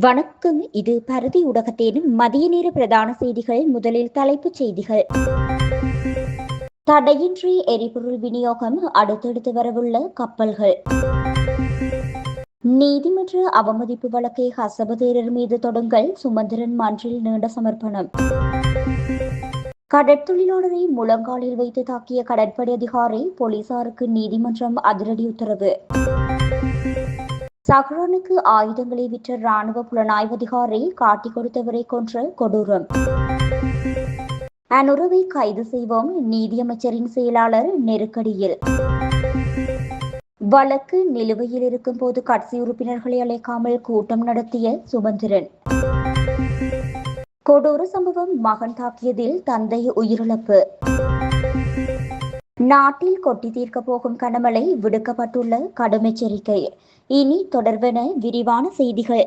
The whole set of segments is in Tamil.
வணக்கம். இது பரதி ஊடகத்தின் மதிய நேர பிரதான செய்திகள். முதலில் தலைப்புச் செய்திகள். தடையின்றி எரிபொருள் விநியோகம், அடுத்தடுத்து வரவுள்ள கப்பல்கள். நீதிமன்ற அவமதிப்பு வழக்கை ஹசபதேரர் மீது தொடங்கல், சுமந்திரன் மன்றில் நீண்ட சமர்ப்பணம். கடற்தொழிலாளரை முழங்காலில் வைத்து தாக்கிய கடற்படை அதிகாரி, போலீசாருக்கு நீதிமன்றம் அதிரடி உத்தரவு. சஹ்ரானுக்கு ஆயுதங்களை விற்ற ராணுவ புலனாய்வு அதிகாரி, காட்டிக் கொடுத்தவரை கொன்ற கொடூரம். அனுரவை கைது செய்வோம், நீதியமைச்சரின் செயலாளர் நெருக்கடியில். வழக்கு நிலுவையில் இருக்கும் போது கட்சி உறுப்பினர்களை அழைக்காமல் கூட்டம் நடத்திய சுமந்திரன். கொடூர சம்பவம், மகன் தாக்கியதில் தந்தை உயிரிழப்பு. நாட்டில் கொட்டி தீர்க்கப் போகும் கனமழை, விடுக்கப்பட்டுள்ள கடும் எச்சரிக்கை. இனி தொடர்வன விரிவான செய்திகள்.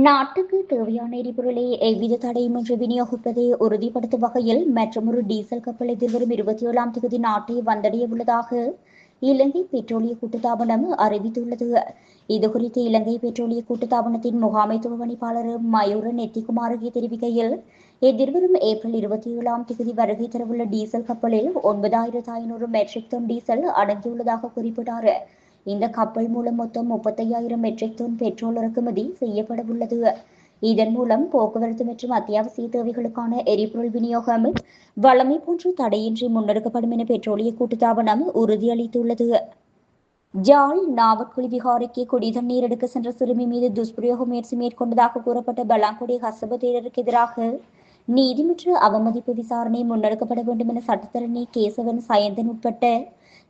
நாட்டுக்கு தேவையான எரிபொருளை எவ்வித தடையுமின்றி விநியோகிப்பதை உறுதிப்படுத்தும் வகையில் மற்றொரு டீசல் கப்பல் எதிர்வரும் 27ஆம் தேதி நாட்டை வந்தடைய உள்ளதாக இலங்கை பெட்ரோலிய கூட்டுத்தாபனம் அறிவித்துள்ளது. இதுகுறித்து இலங்கை பெட்ரோலிய கூட்டுத்தாபனத்தின் முகாமைத்துவ பணிப்பாளர் மயூர நெத்திகுமாரகி தெரிவிக்கையில், எதிர்வரும் ஏப்ரல் 27ஆம் தேதி வருகை தரவுள்ள டீசல் கப்பலில் 9500 மெட்ரிக் டன் டீசல் அடங்கியுள்ளதாக குறிப்பிட்டார். இந்த கப்பல் மூலம் மொத்தம் 35,000 மெட்ரிக் டன் பெட்ரோல் இறக்குமதி செய்யப்படவுள்ளது. இதன் மூலம் போக்குவரத்து மற்றும் அத்தியாவசிய தேவைகளுக்கான எரிபொருள் விநியோகம் வழமை போன்று தடையின்றி முன்னெடுக்கப்படும் என பெட்ரோலிய கூட்டுத்தாபனம் உறுதியளித்துள்ளது. ஜாழ் நாவட்குழி விகாரைக்கு குடி தண்ணீர் எடுக்க சென்ற சிறுமி மீது துஷ்பிரயோக முயற்சி மேற்கொண்டதாக கூறப்பட்ட பலாங்குடி ஹசபதேரருக்கு எதிராக நீதிமன்ற அவமதிப்பு விசாரணை முன்னெடுக்கப்பட வேண்டும் என சட்டத்தரணி கேசவன் சயந்தன் உட்பட்ட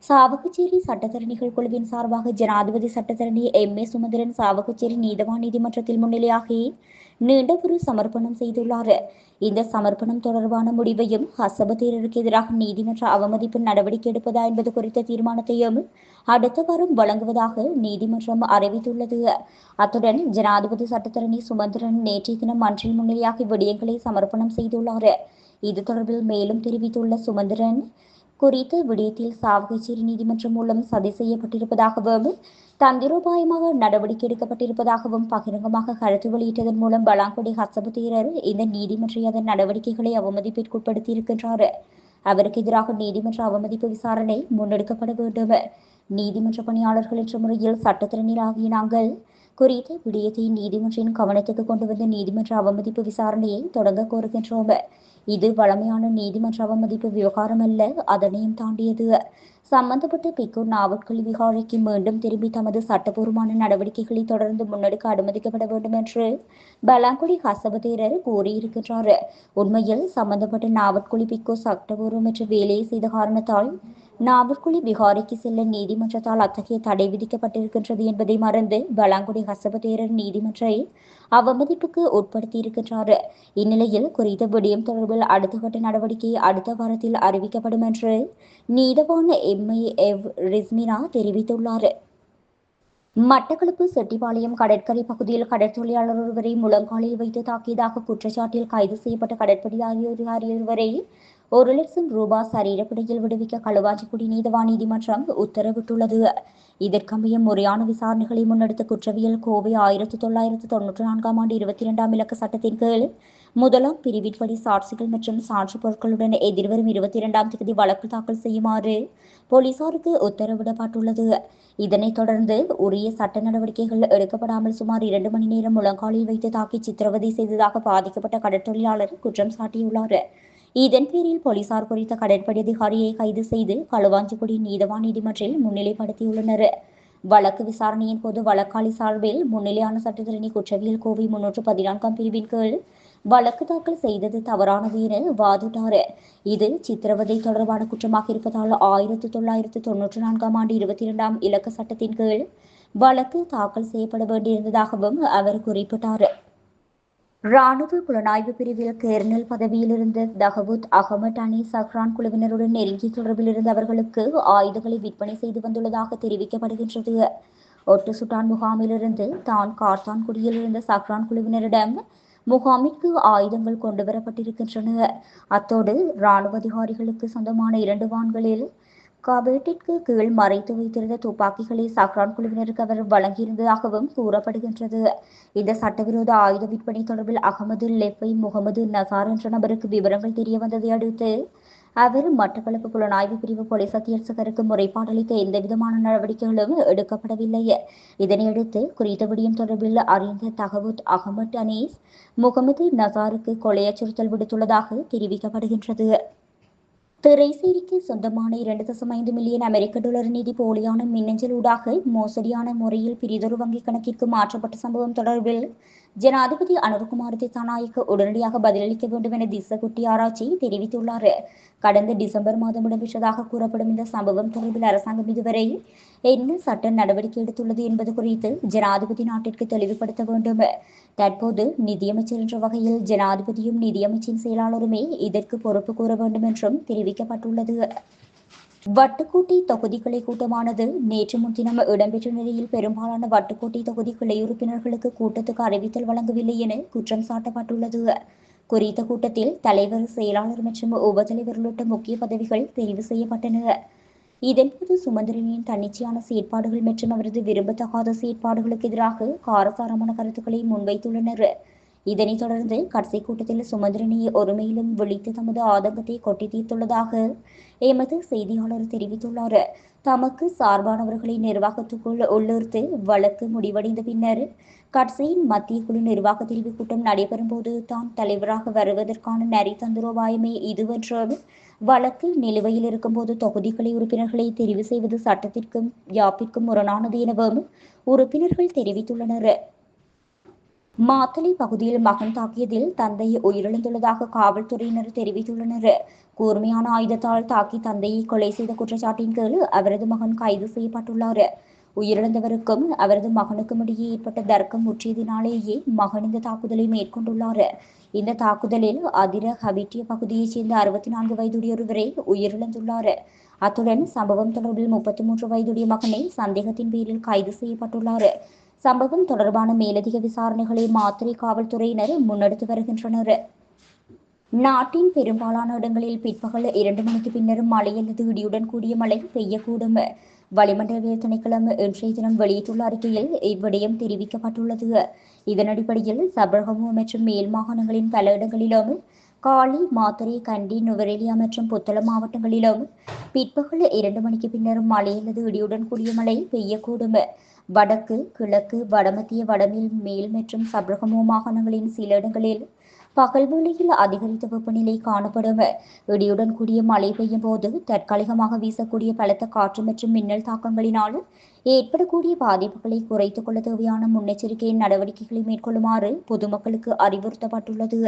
சாவகச்சேரி சட்டத்தரணிகள் குழுவின் சார்பாக ஜனாதிபதி சட்டத்தரணி எம்.ஏ. சுமந்திரன் சாவகச்சேரி நீதவான் நீதிமன்றத்தில் முன்னிலையாகி நீண்ட சமர்ப்பணம் செய்துள்ளார். இந்த சமர்ப்பணம் தொடர்பான முடிவையும், ஹசபதேரருக்கு எதிராக நீதிமன்ற அவமதிப்பு நடவடிக்கை எடுப்பதா என்பது குறித்த தீர்மானத்தையும் அடுத்த வாரம் வழங்குவதாக நீதிமன்றம் அறிவித்துள்ளது. அத்துடன் ஜனாதிபதி சட்டத்தரணி சுமந்திரன் நேற்றைய தினம் மன்றில் முன்னிலையாகி விடயங்களை சமர்ப்பணம் செய்துள்ளார். இது தொடர்பில் மேலும் தெரிவித்துள்ள சுமந்திரன், குறித்த விடயத்தில் சாவகச்சேரி நீதிமன்றம் மூலம் சதி செய்யப்பட்டிருப்பதாகவும் தந்திரோபாயமாக நடவடிக்கை எடுக்கப்பட்டிருப்பதாகவும் பகிரங்கமாக கருத்து வெளியிட்டதன் மூலம் பலாங்குடி ஹசபதேரர் இந்த நீதிமன்ற அதன் நடவடிக்கைகளை அவமதிப்பிற்குட்படுத்தியிருக்கின்றார். அவருக்கு எதிராக நீதிமன்ற அவமதிப்பு விசாரணை முன்னெடுக்கப்பட வேண்டும். நீதிமன்ற பணியாளர்கள் என்ற முறையில் சட்டத்திறனிலாகிய நாங்கள் குறித்த விடயத்தை நீதிமன்றின் கவனத்துக்கு கொண்டு வந்து நீதிமன்ற அவமதிப்பு விசாரணையை தொடங்க கோருகின்றோம். இது வழமையான நீதிமன்ற அவமதிப்பு விவகாரம் அல்ல, அதனையும் தாண்டியது. சம்பந்தப்பட்ட பிக்கூர் நாவட்குழி விகாரைக்கு மீண்டும் திரும்பி தமது சட்டபூர்வமான நடவடிக்கைகளை தொடர்ந்து முன்னெடுக்க அனுமதிக்கப்பட வேண்டும் என்று பலாங்குடி ஹசபதேரர் கூறியிருக்கின்றார். உண்மையில் சம்பந்தப்பட்ட நாவட்குழி பிக்கூர் சட்டபூர்வமற்ற வேலையை செய்த காரணத்தால் நாவற்குழி விகாரைக்கு செல்ல நீதிமன்றத்தால் அத்தகைய தடை விதிக்கப்பட்டிருக்கின்றது என்பதை மறந்து பலாங்குடி ஹசபதேரர் நீதிமன்றை அவமதிப்புக்கு உட்படுத்தியிருக்கின்றார். இந்நிலையில் குறித்த விடயம் தொடர்பில் அடுத்த கட்ட நடவடிக்கை அடுத்த வாரத்தில் அறிவிக்கப்படும் என்று நீதவான் எம்.ஏ. ரிஸ்மினா தெரிவித்துள்ளார். மட்டக்களப்பு செட்டிப்பாளையம் கடற்கரை பகுதியில் கடற்தொழிலாளர் ஒருவரை முழங்காலில் வைத்து தாக்கியதாக குற்றச்சாட்டில் கைது செய்யப்பட்ட கடற்படை அதிகாரி ஒருவரை 1 லட்சம் ரூபாய் சரீரப்பிடையில் விடுவிக்க களுவாஞ்சிக்குடி நீதவான் நீதிமன்றம் உத்தரவிட்டுள்ளது. இதற்கமைய முறையான விசாரணைகளை முன்னெடுத்த குற்றவியல் கோவை 1994ஆம் ஆண்டு 22ஆம் இலக்க சட்டத்தின் கீழ் 1ஆம் பிரிவின்படி சாட்சிகள் மற்றும் சான்று பொருட்களுடன் எதிர்வரும் 22ஆம் தேதி வழக்கு தாக்கல் செய்யுமாறு போலீசாருக்கு உத்தரவிடப்பட்டுள்ளது. இதனைத் தொடர்ந்து உரிய சட்ட நடவடிக்கைகள் எடுக்கப்படாமல் சுமார் 2 மணி நேரம் முழங்காலில் வைத்து தாக்கி சித்திரவதை செய்ததாக பாதிக்கப்பட்ட கடற்தொழிலாளர் குற்றம் சாட்டியுள்ளார். இதன் பேரில் போலீசார் குறித்த கடற்படை அதிகாரியை கைது செய்து களுவாஞ்சிக்குடி நீதவான் நீதிமன்றில் முன்னிலைப்படுத்தியுள்ளனர். வழக்கு விசாரணையின் போது வழக்காளி சார்பில் முன்னிலையான சட்டத்தரணி குற்றவியல் கோவை 314ஆம் பிரிவின் கீழ் வழக்கு தாக்கல் செய்தது தவறானது என வாதிட்டார். இது சித்திரவதை தொடர்பான குற்றமாக இருப்பதால் 1994ஆம் ஆண்டு 22ஆம் இலக்க சட்டத்தின் கீழ் வழக்கு தாக்கல் செய்யப்பட வேண்டியிருந்ததாகவும் அவர் குறிப்பிட்டார். ராணுவ புலனாய்வு பிரிவில் கேர்னல் பதவியில் இருந்த தகவூத் அகமட் அனி சஹ்ரான் குழுவினருடன் நெருங்கிய தொடர்பில் இருந்த அவர்களுக்கு ஆயுதங்களை விற்பனை செய்து வந்துள்ளதாக தெரிவிக்கப்படுகின்றது. ஒட்டு சுட்டான் முகாமிலிருந்து தான் கார்த்தான்குடியில் இருந்த சஹ்ரான் குழுவினரிடம் முகாமிற்கு ஆயுதங்கள் கொண்டுவரப்பட்டிருக்கின்றன. அத்தோடு இராணுவ அதிகாரிகளுக்கு சொந்தமான 2 வான்களில் காபேட்டிற்கு கீழ் மறைத்து வைத்திருந்த துப்பாக்கிகளை சஹ்ரான் குழுவினருக்கு அவர் வழங்கியிருந்ததாகவும் கூறப்படுகின்றது. இந்த சட்டவிரோத ஆயுத விற்பனை தொடர்பில் அகமது லெப்பை முகமது நசார் என்ற நபருக்கு விவரங்கள் தெரியவந்ததை அடுத்து அவர் மட்டக்களப்பு புலனாய்வு பிரிவு போலீஸ் அத்தியட்சகருக்கு முறைப்பாடளித்த எந்தவிதமான நடவடிக்கைகளும் எடுக்கப்படவில்லை. இதனையடுத்து குறித்த விடயம் தொடர்பில் அறிந்த தகவூத் அகமட் அனீஸ் முகமது நசாருக்கு கொலை அச்சுறுத்தல் விடுத்துள்ளதாக தெரிவிக்கப்படுகின்றது. திரைசேரிக்கு சொந்தமான 2.5 மில்லியன் அமெரிக்க டாலர் நிதி போலியான மின்னஞ்சல் ஊடாக மோசடியான முறையில் பிரிதொரு வங்கிக் கணக்கிற்கு மாற்றப்பட்ட சம்பவம் தொடர்பில் ஜனாதிபதி அனுரகுமார திசாநாயக்க உடனடியாக பதிலளிக்க வேண்டும் என திசகுட்டி ஆராய்ச்சி தெரிவித்துள்ளார். கடந்த டிசம்பர் மாதம் இடம்பெற்றதாக கூறப்படும் இந்த சம்பவம் தொடர்பில் அரசாங்கம் இதுவரை என்ன சட்ட நடவடிக்கை எடுத்துள்ளது என்பது குறித்து ஜனாதிபதி நாட்டிற்கு தெளிவுபடுத்த வேண்டும். தற்போது நிதியமைச்சர் என்ற வகையில் ஜனாதிபதியும் நிதியமைச்சின் செயலாளருமே இதற்கு பொறுப்பு கூற வேண்டும் என்றும் தெரிவிக்கப்பட்டுள்ளது. வட்டுக்கோட்டை தொகுதி கிளை கூட்டமானது நேற்று முன்தினம் இடம்பெற்ற நிலையில் பெரும்பாலான வட்டுக்கோட்டை தொகுதி கிளை உறுப்பினர்களுக்கு கூட்டத்துக்கு அறிவித்தல் வழங்கவில்லை என குற்றம் சாட்டப்பட்டுள்ளது. குறித்த கூட்டத்தில் தலைவர், செயலாளர் மற்றும் உபதலைவர் உள்ளிட்ட முக்கிய பதவிகள் தெரிவு செய்யப்பட்டன. இதன்போது சுமந்திரனின் தன்னிச்சையான செயற்பாடுகள் மற்றும் அவரது விரும்பத்தகாத செயற்பாடுகளுக்கு எதிராக காரசாரமான கருத்துக்களை முன்வைத்துள்ளனர். இதனைத் தொடர்ந்து கடைசி கூட்டத்தில் சுமந்திரனை ஒருமையிலும் விழித்து தமது ஆதங்கத்தை கொட்டி தீர்த்துள்ளதாக எமது செய்தியாளர் தெரிவித்துள்ளார். தமக்கு சார்பானவர்களை நிர்வாகத்துக்குள் உள்ளிருத்து வழக்கு முடிவடைந்த பின்னர் கட்சியின் மத்திய குழு நிர்வாக தெரிவு கூட்டம் நடைபெறும் போது தான் தலைவராக வருவதற்கான நரி தந்திரோபாயமே இதுவென்றும் வழக்கு நிலுவையில் இருக்கும்போது தொகுதிகளை உறுப்பினர்களை தெரிவு செய்வது சட்டத்திற்கும் யாப்பிற்கும் முரணானது எனவும் உறுப்பினர்கள் தெரிவித்துள்ளனர். மாத்தளை பகுதியில் மகன் தாக்கியதில் தந்தை உயிரிழந்துள்ளதாக காவல்துறையினர் தெரிவித்துள்ளனர். கூர்மையான ஆயுதத்தால் தாக்கி தந்தையை கொலை செய்த குற்றச்சாட்டின் கீழ் அவரது மகன் கைது செய்யப்பட்டுள்ளார். உயிரிழந்தவருக்கும் அவரது மகனுக்கும் இடையே ஏற்பட்ட தர்க்கம் முற்றியதினாலேயே மகன் இந்த தாக்குதலை மேற்கொண்டுள்ளார். இந்த தாக்குதலில் அதிர ஹபிட்டிய பகுதியைச் சேர்ந்த 64 வயதுடைய ஒருவரை உயிரிழந்துள்ளார். அத்துடன் சம்பவம் தொடர்பில் 33 வயதுடைய மகனை சந்தேகத்தின் பேரில் கைது செய்யப்பட்டுள்ளார். சம்பவம் தொடர்பான மேலதிக விசாரணைகளை மாத்தறை காவல்துறையினர் முன்னெடுத்து வருகின்றனர். நாட்டின் பெரும்பாலான இடங்களில் பிற்பகல் 2 மணிக்கு பின்னர் மழை அல்லது இடியுடன் கூடிய மழை பெய்யக்கூடும். வளிமண்டல திணைக்களம் இன்றைய தினம் வெளியிட்டுள்ள அறிக்கையில் இவ்விடயம் தெரிவிக்கப்பட்டுள்ளது. இதன் அடிப்படையில் சபரகமு மற்றும் மேல் மாகாணங்களின் பல இடங்களிலும் காலி, மாத்தறை, கண்டி, நுவரெலியா மற்றும் புத்தளம் மாவட்டங்களிலும் பிற்பகல் 2 மணிக்கு பின்னர் மழை அல்லது இடியுடன் கூடிய மழை பெய்யக்கூடும். வடக்கு, கிழக்கு, வடமத்திய, வடமேல், மேல் மற்றும் சபரகமு மாகாணங்களின் சில இடங்களில் பகல் வேளையில் அதிகரித்த வெப்பநிலை காணப்படும். இடியுடன் கூடிய மழை பெய்யும் போது தற்காலிகமாக வீசக்கூடிய பலத்த காற்று மற்றும் மின்னல் தாக்கங்களினால் ஏற்படக்கூடிய பாதிப்புகளை குறைத்துக் கொள்ள தேவையான முன்னெச்சரிக்கை நடவடிக்கைகளை மேற்கொள்ளுமாறு பொதுமக்களுக்கு அறிவுறுத்தப்பட்டுள்ளது.